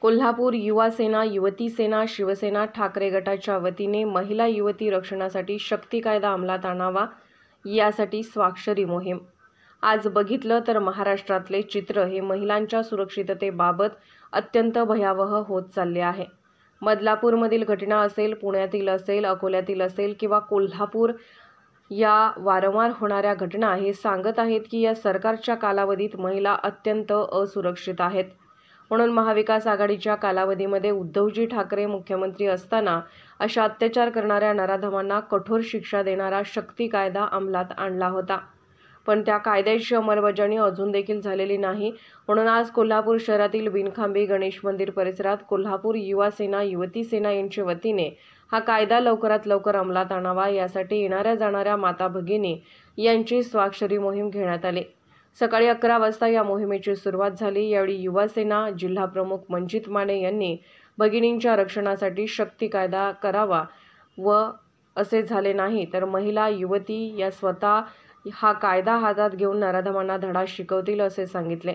कोल्हापूर युवा सेना, युवती सेना, शिवसेना ठाकरे गटाच्या वतीने महिला युवती रक्षणासाठी शक्ती कायदा अंमलात आणावा यासाठी स्वाक्षरी मोहीम। आज बघितलं तर महाराष्ट्रातले चित्र हे महिलांच्या सुरक्षिततेबाबत अत्यंत भयावह होत चालले आहे। बदलापूरमधील घटना असेल, पुण्यातील असेल, अकोल्यातील असेल किंवा कोल्हापूर या वारंवार होणाऱ्या घटना हे सांगत आहेत की या सरकारच्या कालावधीत महिला अत्यंत असुरक्षित आहेत। म्हणून महाविकास आघाडीच्या कालावधीमध्ये उद्धवजी ठाकरे मुख्यमंत्री असताना अशा अत्याचार करणाऱ्या नराधमांना कठोर शिक्षा देणारा शक्ती कायदा अंमलात आणला होता, पण त्या कायद्याची अंमलबजावणी अजून देखील झालेली नाही। म्हणून आज कोल्हापूर शहरातील बिनखांबी गणेश मंदिर परिसरात कोल्हापूर युवा सेना, युवती सेना यांच्या वतीने हा कायदा लवकरात लवकर अंमलात आणावा यासाठी येणाऱ्या जाणाऱ्या माता भगिनी यांची स्वाक्षरी मोहीम घेण्यात आली। सकाळी 11 वाजता या मोहिमेची सुरुवात झाली। यावेळी युवा सेना जिल्हा प्रमुख मंजित माने यांनी भगिनींच्या रक्षणासाठी शक्ती कायदा करावा व असे झाले नाही तर महिला युवती या स्वतः हा कायदा हातात घेऊन नराधमांना धडा शिकवतील असे सांगितले।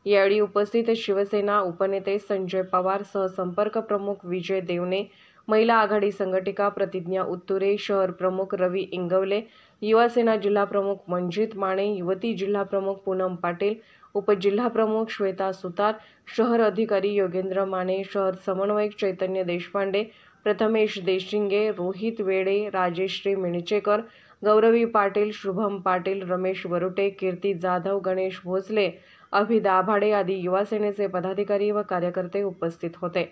यावेळी उपस्थित शिवसेना उपनेते संजय पवार, सहसंपर्क प्रमुख विजय देवणे, महिला आघाडी संघटिका प्रतिज्ञा उत्तुरे, शहर प्रमुख रवी इंगवले, युवा सेना जिल्हा प्रमुख मंजित माने, युवती जिल्हा प्रमुख पूनम पाटील, उपजिल्हा प्रमुख श्वेता सुतार, शहर अधिकारी योगेंद्र माने, शहर समन्वयक चैतन्य देशपांडे, प्रथमेश देशिंगे, रोहित वेडे, राजेश्री मिणचेकर, गौरवी पाटील, शुभम पाटील, रमेश वरुटे, कीर्ती जाधव, गणेश भोसले, अभि दाभाडे आदी युवा सेनेचे पदाधिकारी व कार्यकर्ते उपस्थित होते।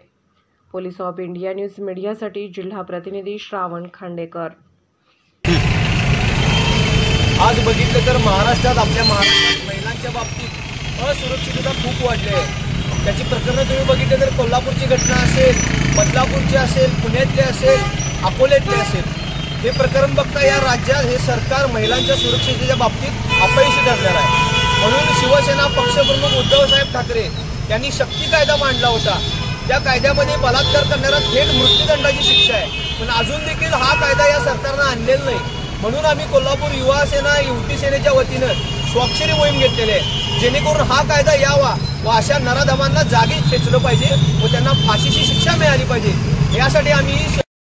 पोलीस ऑफ इंडिया न्यूज मीडियासाठी जिल्हा प्रतिनिधी श्रावण खांडेकर। आज बघितलं तर महाराष्ट्रात आपल्या महिलांच्या बाबतीत असुरक्षितता खूप वाढली आहे। त्याची प्रकरणं तुम्ही बघितलं तर कोल्हापूरची घटना असेल, बदलापूरची असेल, पुण्यातली असेल, अकोल्यातली असेल, हे प्रकरण बघता या राज्यात हे सरकार महिलांच्या सुरक्षिततेच्या बाबतीत अपयशी ठरलेलं आहे। म्हणून शिवसेना पक्षप्रमुख उद्धवसाहेब ठाकरे यांनी शक्ती कायदा मांडला होता। त्या कायद्यामध्ये बलात्कार करणारा थेट मृत्यूदंडाची शिक्षा आहे, पण अजून देखील हा कायदा या सरकारनं आणलेला नाही। म्हणून आम्ही कोल्हापूर युवा सेना, युवती सेनेच्या वतीनं स्वाक्षरी मोहीम घेतलेली आहे, जेणेकरून हा कायदा यावा व अशा नराधमांना जागी खेचलं पाहिजे व त्यांना फाशीची शिक्षा मिळाली पाहिजे। यासाठी आम्ही